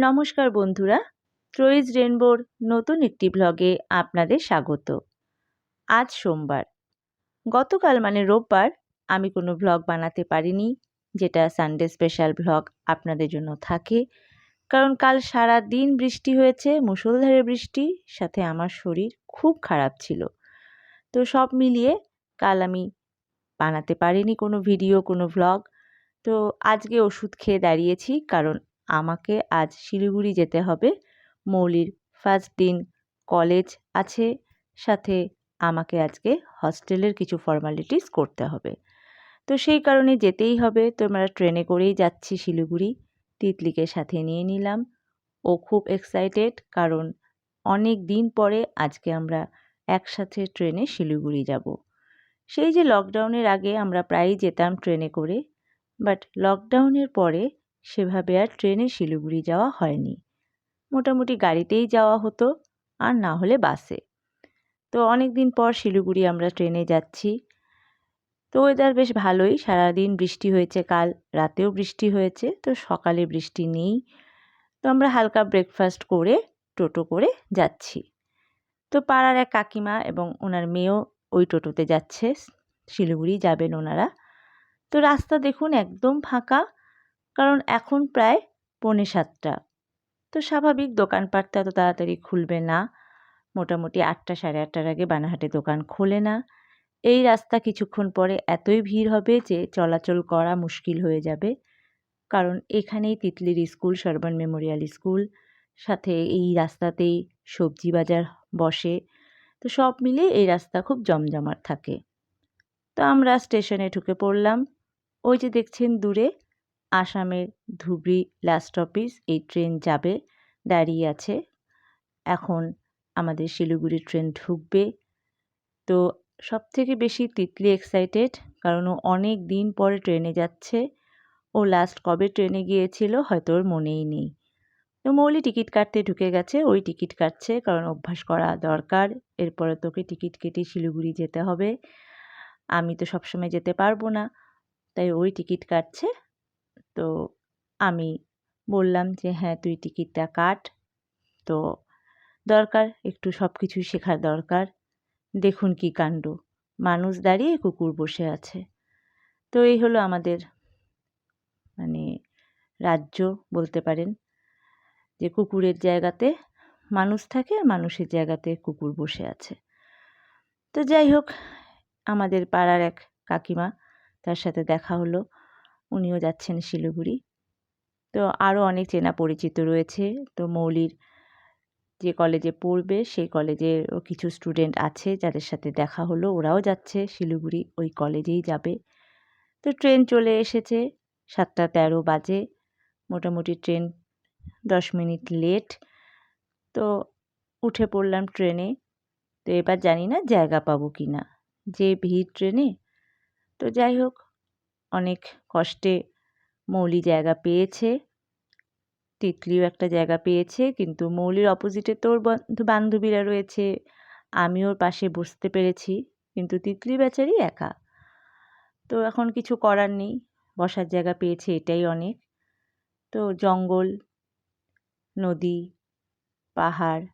নমস্কার বন্ধুরা, ট্রয়েজ রেনবোর নতুন একটি ব্লগে আপনাদের স্বাগত। আজ সোমবার, গতকাল মানে রোববার আমি কোনো ব্লগ বানাতে পারিনি, যেটা সানডে স্পেশাল ব্লগ আপনাদের জন্য থাকে। কারণ কাল সারা দিন বৃষ্টি হয়েছে, মুষলধারে বৃষ্টি, সাথে আমার শরীর খুব খারাপ ছিল। তো সব মিলিয়ে কাল আমি বানাতে পারিনি কোনো ভিডিও, কোনো ব্লগ। তো আজকে ওষুধ খেয়ে দাঁড়িয়েছি, কারণ আমাকে আজ শিলিগুড়ি যেতে হবে। মৌলির ফার্স্ট দিন, কলেজ আছে, সাথে আমাকে আজকে হস্টেলের কিছু ফর্মালিটিস করতে হবে। তো সেই কারণে যেতেই হবে। তো আমরা ট্রেনে করেই যাচ্ছি শিলিগুড়ি। তিতলিকে সাথে নিয়ে নিলাম। ও খুব এক্সাইটেড, কারণ অনেক দিন পরে আজকে আমরা একসাথে ট্রেনে শিলিগুড়ি যাব। সেই যে লকডাউনের আগে আমরা প্রায়ই যেতাম ট্রেনে করে, বাট লকডাউনের পরে সেভাবে আর ট্রেনে শিলিগুড়ি যাওয়া হয়নি। মোটামুটি গাড়িতেই যাওয়া হতো, আর না হলে বাসে। তো অনেক দিন পর শিলিগুড়ি আমরা ট্রেনে যাচ্ছি। তো ওয়েদার বেশ ভালোই, সারাদিন বৃষ্টি হয়েছে, কাল রাতেও বৃষ্টি হয়েছে, তো সকালে বৃষ্টি নেই। তো আমরা হালকা ব্রেকফাস্ট করে টোটো করে যাচ্ছি। তো পাড়ার এক কাকিমা এবং ওনার মেয়েও ওই টোটোতে যাচ্ছে, শিলিগুড়ি যাবেন ওনারা। তো রাস্তা দেখুন একদম ফাঁকা, কারণ এখন প্রায় 6:45। তো স্বাভাবিক, দোকানপাট তো এত তাড়াতাড়ি খুলবে না। মোটামুটি 8টা সাড়ে 8টার আগে বানাহাটে দোকান খোলে না। এই রাস্তা কিছুক্ষণ পরে এতই ভিড় হবে যে চলাচল করা মুশকিল হয়ে যাবে। কারণ এখানেই তিতলির স্কুল, সর্বান মেমোরিয়াল স্কুল, সাথে এই রাস্তাতেই সবজি বাজার বসে। তো সব মিলিয়ে এই রাস্তা খুব জমজমাট থাকে। তো আমরা স্টেশনে ঢুকে পড়লাম। ওই যে দেখছেন দূরে আসামের ধুবড়ি লাস্ট অফিস, এই ট্রেন যাবে, দাঁড়িয়ে আছে। এখন আমাদের শিলিগুড়ি ট্রেন ঢুকবে। তো সবথেকে বেশি তিতলি এক্সাইটেড, কারণ ও অনেক দিন পরে ট্রেনে যাচ্ছে। ও লাস্ট কবে ট্রেনে গিয়েছিল হয়তো ওর মনেই নেই। তো মৌলি টিকিট কাটতে ঢুকে গেছে, ওই টিকিট কাটছে, কারণ অভ্যাস করা দরকার। এরপরে তোকে টিকিট কেটে শিলিগুড়ি যেতে হবে, আমি তো সবসময় যেতে পারবো না, তাই ওই টিকিট কাটছে। তো আমি বললাম যে হ্যাঁ তুই টিকিটটা কাট। তো দরকার একটু সব কিছুই শেখার দরকার। দেখুন কি কাণ্ড, মানুষ দাঁড়িয়ে কুকুর বসে আছে। তো এই হলো আমাদের মানে রাজ্য বলতে পারেন, যে কুকুরের জায়গাতে মানুষ থাকে আর মানুষের জায়গাতে কুকুর বসে আছে। তো যাই হোক, আমাদের পাড়ার এক কাকিমা, তার সাথে দেখা হলো, উনিও যাচ্ছেন শিলিগুড়ি। তো আরও অনেক চেনা পরিচিত রয়েছে। তো মৌলির যে কলেজে পড়বে সেই কলেজেরও কিছু স্টুডেন্ট আছে যাদের সাথে দেখা হলো, ওরাও যাচ্ছে শিলিগুড়ি, ওই কলেজেই যাবে। তো ট্রেন চলে এসেছে, 7:13 বাজে। মোটামুটি ট্রেন 10 মিনিট লেট। তো উঠে পড়লাম ট্রেনে। তো এবার জানি না জায়গা পাবো কি না, যে ভিড় ট্রেনে। তো যাই হোক, অনেক কষ্টে মৌলি জায়গা পেয়েছে, তিতলিও একটা জায়গা পেয়েছে। কিন্তু মৌলির অপোজিটে তো ওর বান্ধবীরা রয়েছে, আমি ওর পাশে বসতে পেরেছি, কিন্তু তিতলি বেচারি একা। তো এখন কিছু করার নেই, বসার জায়গা পেয়েছে, এটাই অনেক। তো জঙ্গল, নদী, পাহাড়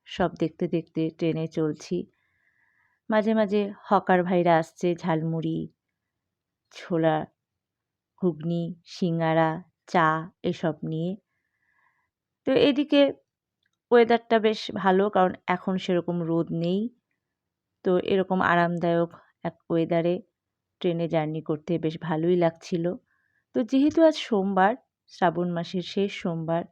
সব দেখতে দেখতে ট্রেনে চলছি। মাঝে মাঝে হকার ভাইরা আসছে ঝালমুড়ি, ছোলা, ঘুগনি, সিঙ্গারা, চা এসব নিয়ে। তো এদিকে ওয়েদারটা বেশ ভালো, কারণ এখন সেরকম রোদ নেই। তো এরকম আরামদায়ক এক ওয়েদারে ট্রেনে জার্নি করতে বেশ ভালোই লাগছিল। তো যেহেতু আজ সোমবার, শ্রাবণ মাসের শেষ সোমবার,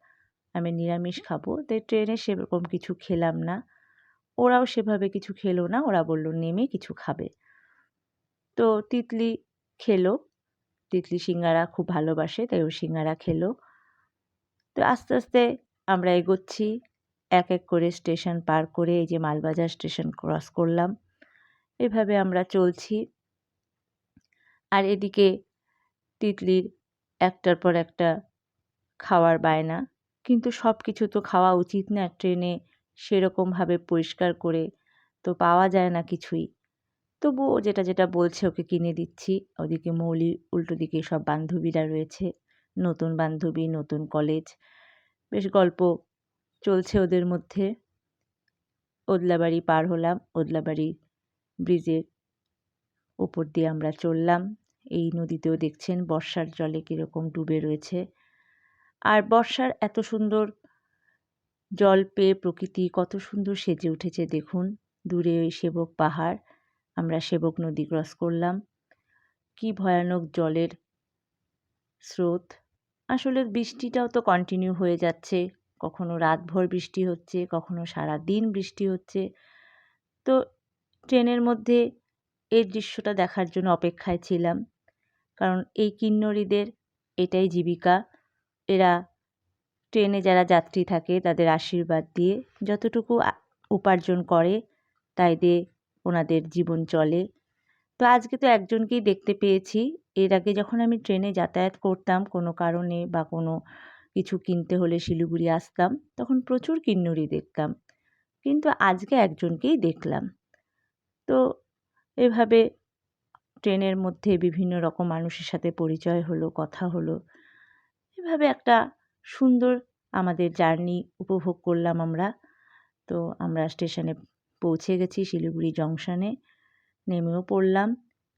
আমি নিরামিষ খাবো, তাই ট্রেনে সেরকম কিছু খেলাম না। ওরাও সেভাবে কিছু খেলো না, ওরা বলল নেমে কিছু খাবে। তো তিতলি খেলো, তিতলি সিঙ্গারা খুব ভালোবাসে, তাই ও সিঙ্গারা খেলো। তো আস্তে আস্তে আমরা এগোচ্ছি, এক এক করে স্টেশন পার করে এই যে মালবাজার স্টেশন ক্রস করলাম। এভাবে আমরা চলছি। আর এদিকে তিতলির একটার পর একটা খাওয়ার বায়না, কিন্তু সব কিছু তো খাওয়া উচিত না ট্রেনে, সেরকমভাবে পরিষ্কার করে তো পাওয়া যায় না কিছুই। তবু ও যেটা যেটা বলছে ওকে কিনে দিচ্ছি। ওদিকে মৌলি উল্টো দিকে সব বান্ধবীরা রয়েছে, নতুন বান্ধবী, নতুন কলেজ। বেশ গল্প চলছে ওদের মধ্যে। ওদলাবাড়ি পার হলাম, ওদলাবাড়ি ব্রিজের ওপর দিয়ে আমরা চললাম। এই নদীতেও দেখছেন বর্ষার জলে কীরকম ডুবে রয়েছে। আর বর্ষার এত সুন্দর জল পেয়ে প্রকৃতি কত সুন্দর সেজে উঠেছে দেখুন। দূরে ওই সেবক পাহাড়, আমরা সেবক নদী ক্রস করলাম। কি ভয়ানক জলের স্রোত। আসলে বৃষ্টিটাও তো কন্টিনিউ হয়ে যাচ্ছে, কখনো রাতভর বৃষ্টি হচ্ছে, কখনো সারাদিন বৃষ্টি হচ্ছে। তো ট্রেনের মধ্যে এই দৃশ্যটা দেখার জন্য অপেক্ষায় ছিলাম, কারণ এই কিন্নরীদের এটাই জীবিকা। এরা ট্রেনে যারা যাত্রী থাকে তাদের আশীর্বাদ দিয়ে যতটুকু উপার্জন করে তাই দিয়ে ওনাদের জীবন চলে। তো আজকে তো একজনকেই দেখতে পেয়েছি। এর আগে যখন আমি ট্রেনে যাতায়াত করতাম কোনো কারণে বা কোনো কিছু কিনতে হলে শিলিগুড়ি আসতাম, তখন প্রচুর কিন্নরি দেখতাম, কিন্তু আজকে একজনকেই দেখলাম। তো এভাবে ট্রেনের মধ্যে বিভিন্ন রকম মানুষের সাথে পরিচয় হলো, কথা হলো। এভাবে একটা সুন্দর আমাদের জার্নি উপভোগ করলাম আমরা। তো আমরা স্টেশনে পৌঁছে গেছি, শিলিগুড়ি জংশনে নেমেও পড়লাম।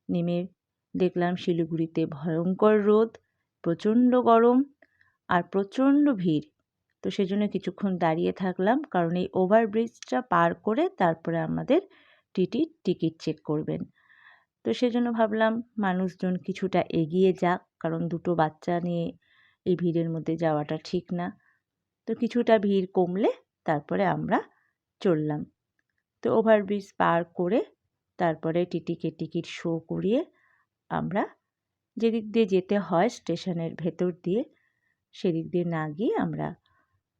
নেমে দেখলাম শিলিগুড়িতে ভয়ঙ্কর রোদ, প্রচণ্ড গরম আর প্রচণ্ড ভিড়। তো সেজন্য কিছুক্ষণ দাঁড়িয়ে থাকলাম, কারণ এই ওভারব্রিজটা পার করে তারপরে আমাদের টিকিট চেক করবেন। তো সেজন্য ভাবলাম মানুষজন কিছুটা এগিয়ে যাক, কারণ দুটো বাচ্চা নিয়ে এই ভিড়ের মধ্যে যাওয়াটা ঠিক না। তো কিছুটা ভিড় কমলে তারপরে আমরা চললাম। তো ওভারব্রিজ পার করে তারপরে টিকিট শো করিয়ে আমরা যেদিক দিয়ে যেতে হয় স্টেশনের ভেতর দিয়ে, সেদিক দিয়ে না গিয়ে আমরা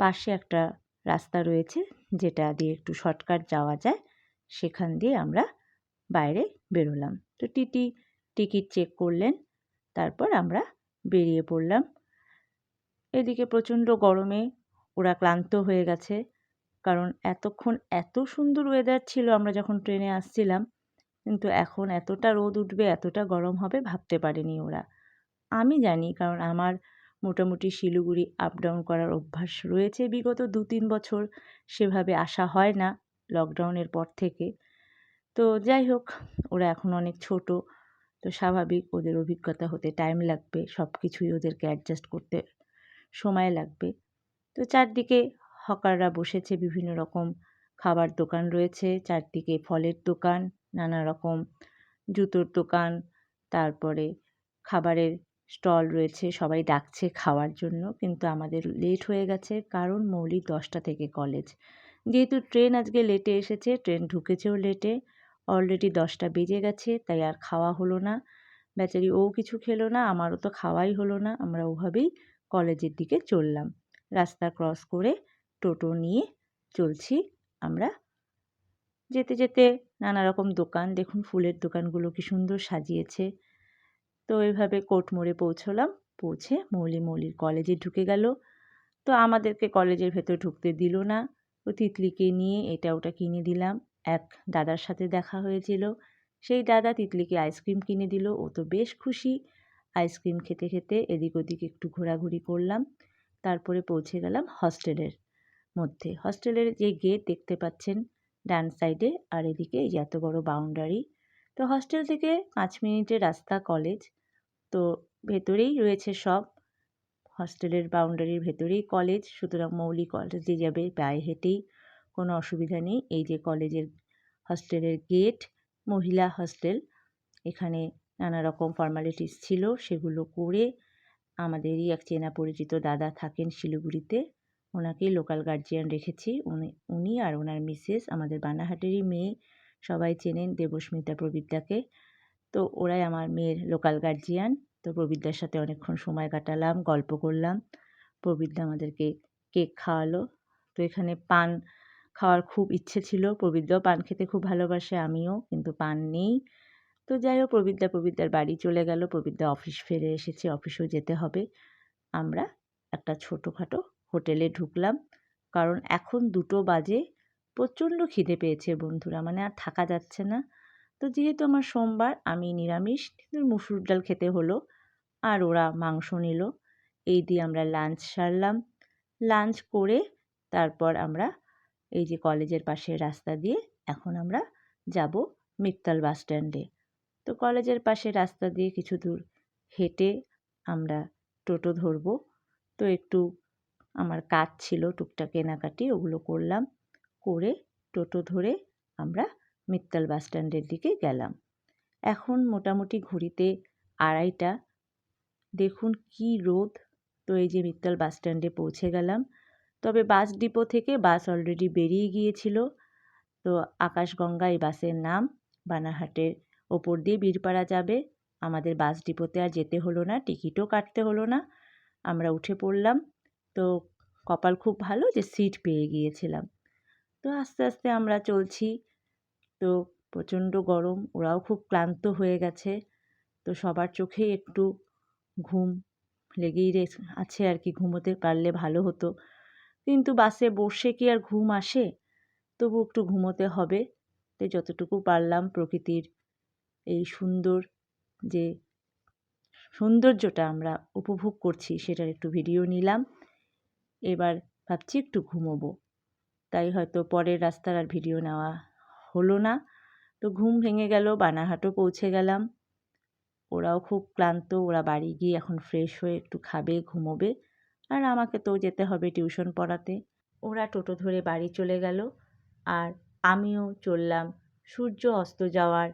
পাশে একটা রাস্তা রয়েছে যেটা দিয়ে একটু শর্টকাট যাওয়া যায়, সেখান দিয়ে আমরা বাইরে বেরোলাম। তো টিকিট চেক করলেন, তারপর আমরা বেরিয়ে পড়লাম। এদিকে প্রচণ্ড গরমে ওরা ক্লান্ত হয়ে গেছে, কারণ এতক্ষণ এত সুন্দর ওয়েদার ছিল আমরা যখন ট্রেনে আসছিলাম, কিন্তু এখন এতটা রোদ উঠবে, এতটা গরম হবে ভাবতে পারেনি ওরা। আমি জানি, কারণ আমার মোটামুটি শিলিগুড়ি আপ ডাউন করার অভ্যাস রয়েছে বিগত 2-3 বছর, সেভাবে আসা হয় না লকডাউনের পর থেকে। তো যাই হোক, ওরা এখন অনেক ছোট, তো স্বাভাবিক ওদের অভিজ্ঞতা হতে টাইম লাগবে, সব কিছুই ওদেরকে অ্যাডজাস্ট করতে সময় লাগবে। তো চারদিকে হকাররা বসেছে, বিভিন্ন রকম খাবার দোকান রয়েছে, চারদিকে ফলের দোকান, নানা রকম জুতোর দোকান, তারপরে খাবারের স্টল রয়েছে, সবাই ডাকছে খাওয়ার জন্য। কিন্তু আমাদের লেট হয়ে গেছে, কারণ মৌলির 10টা থেকে কলেজ। যেহেতু ট্রেন আজকে লেটে এসেছে, ট্রেন ঢুকেছেও লেটে, অলরেডি 10টা বেজে গেছে, তাই আর খাওয়া হলো না। বেচারি ও কিছু খেলো না, আমারও তো খাওয়াই হলো না। আমরা ওভাবেই কলেজের দিকে চললাম। রাস্তা ক্রস করে টোটো নিয়ে চলছি আমরা। যেতে যেতে নানা রকম দোকান, দেখুন ফুলের দোকানগুলো কি সুন্দর সাজিয়েছে। তো এইভাবে কোর্ট মোড়ে পৌঁছলাম, পৌঁছে মৌলির কলেজে ঢুকে গেল। তো আমাদেরকে কলেজের ভেতর ঢুকতে দিল না। ও তিতলিকে নিয়ে এটা ওটা কিনে দিলাম। এক দাদার সাথে দেখা হয়েছিল, সেই দাদা তিতলিকে আইসক্রিম কিনে দিল। ও তো বেশ খুশি। আইসক্রিম খেতে খেতে এদিক ওদিক একটু ঘোরাঘুরি করলাম। তারপরে পৌঁছে গেলাম হস্টেলের মধ্যে। হস্টেলের যে গেট দেখতে পাচ্ছেন ডান সাইডে, আর এদিকে এই যে এত বড় বাউন্ডারি। তো হস্টেল থেকে 5 মিনিটের রাস্তা কলেজ। তো ভেতরেই রয়েছে সব, হস্টেলের বাউন্ডারির ভেতরেই কলেজ, সুতরাং মৌলি কলেজে যাবে পায়ে হেঁটেই, কোনো অসুবিধা নেই। এই যে কলেজের হস্টেলের গেট, মহিলা হস্টেল। এখানে নানা রকম ফর্মালিটিস ছিল, সেগুলো করে আমাদেরই এক চেনা পরিচিত দাদা থাকেন শিলিগুড়িতে, ওনাকেই লোকাল গার্জিয়ান রেখেছি। উনি আর ওনার মিসেস আমাদের বানাহাটেরই মেয়ে, সবাই চেনেন দেবস্মিতা প্রবিদ্যাকে। তো ওরাই আমার মেয়ের লোকাল গার্জিয়ান। তো প্রবিদ্যার সাথে অনেকক্ষণ সময় কাটালাম, গল্প করলাম। প্রবিদ্যা আমাদেরকে কেক খাওয়ালো। তো এখানে পান খাওয়ার খুব ইচ্ছে ছিল, প্রবিদ্যাও পান খেতে খুব ভালোবাসে, আমিও, কিন্তু পান নেই। তো যাই হোক, প্রবিদ্যার বাড়ি চলে গেল। প্রবিদ্যা অফিস ফিরে এসেছে, অফিসেও যেতে হবে। আমরা একটা ছোটোখাটো হোটেলে ঢুকলাম, কারণ এখন 2টো বাজে, প্রচণ্ড খিদে পেয়েছে বন্ধুরা, মানে আর থাকা যাচ্ছে না। তো যেহেতু আমার সোমবার, আমি নিরামিষ, কিন্তু মুসুর ডাল খেতে হলো, আর ওরা মাংস নিল। এই দিয়ে আমরা লাঞ্চ সারলাম। লাঞ্চ করে তারপর আমরা এই যে কলেজের পাশের রাস্তা দিয়ে এখন আমরা যাব মিত্তাল বাস স্ট্যান্ডে। তো কলেজের পাশের রাস্তা দিয়ে কিছু দূর হেঁটে আমরা টোটো ধরব। তো একটু আমার কাজ ছিল, টুকটাক কেনাকাটি ওগুলো করলাম, করে টোটো ধরে আমরা মিত্তাল বাস স্ট্যান্ডের দিকে গেলাম। এখন মোটামুটি ঘড়িতে 2:30। দেখুন কি রোদ। তো এই যে মিত্তাল বাস স্ট্যান্ডে পৌঁছে গেলাম। তবে বাস ডিপো থেকে বাস অলরেডি বেরিয়ে গিয়েছিল। তো আকাশগঙ্গা এই বাসের নাম। বানারহাটের ওপর দিয়ে বীরপাড়া যাবে। আমাদের বাস ডিপোতে আর যেতে হলো না, টিকিটও কাটতে হলো না, আমরা উঠে পড়লাম। তো কপাল খুব ভালো যে সিট পেয়ে গিয়েছিলাম। তো আস্তে আস্তে আমরা চলছি। তো প্রচণ্ড গরম, ওরাও খুব ক্লান্ত হয়ে গেছে। তো সবার চোখেই একটু ঘুম লেগেই আছে আর কি, ঘুমোতে পারলে ভালো হতো, কিন্তু বাসে বসে কি আর ঘুম আসে? তবু একটু ঘুমোতে হবে। তো যতটুকু পারলাম প্রকৃতির এই সুন্দর যে সৌন্দর্যটা আমরা উপভোগ করছি সেটার একটু ভিডিও নিলাম। এবার ভাবছি একটু ঘুমোবো, তাই হয়তো পরের রাস্তার আর ভিডিও নেওয়া হলো না। তো ঘুম ভেঙে গেল, বানারহাটও পৌঁছে গেলাম। ওরাও খুব ক্লান্ত, ওরা বাড়ি গিয়ে এখন ফ্রেশ হয়ে একটু খাবে, ঘুমোবে, আর আমাকে তো যেতে হবে টিউশন পড়াতে। ওরা টোটো ধরে বাড়ি চলে গেল, আর আমিও চললাম সূর্য অস্ত যাওয়ার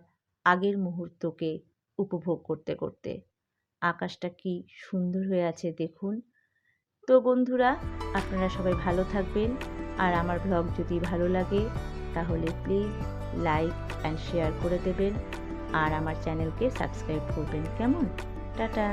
আগের মুহূর্তকে উপভোগ করতে করতে। আকাশটা কি সুন্দর হয়ে আছে দেখুন। তো বন্ধুরা, আপনারা সবাই ভালো থাকবেন, আর আমার ব্লগ যদি ভালো লাগে তাহলে প্লিজ লাইক অ্যান্ড শেয়ার করে দেবেন, আর আমার চ্যানেলকে সাবস্ক্রাইব করবেন। কেমন? টাটা।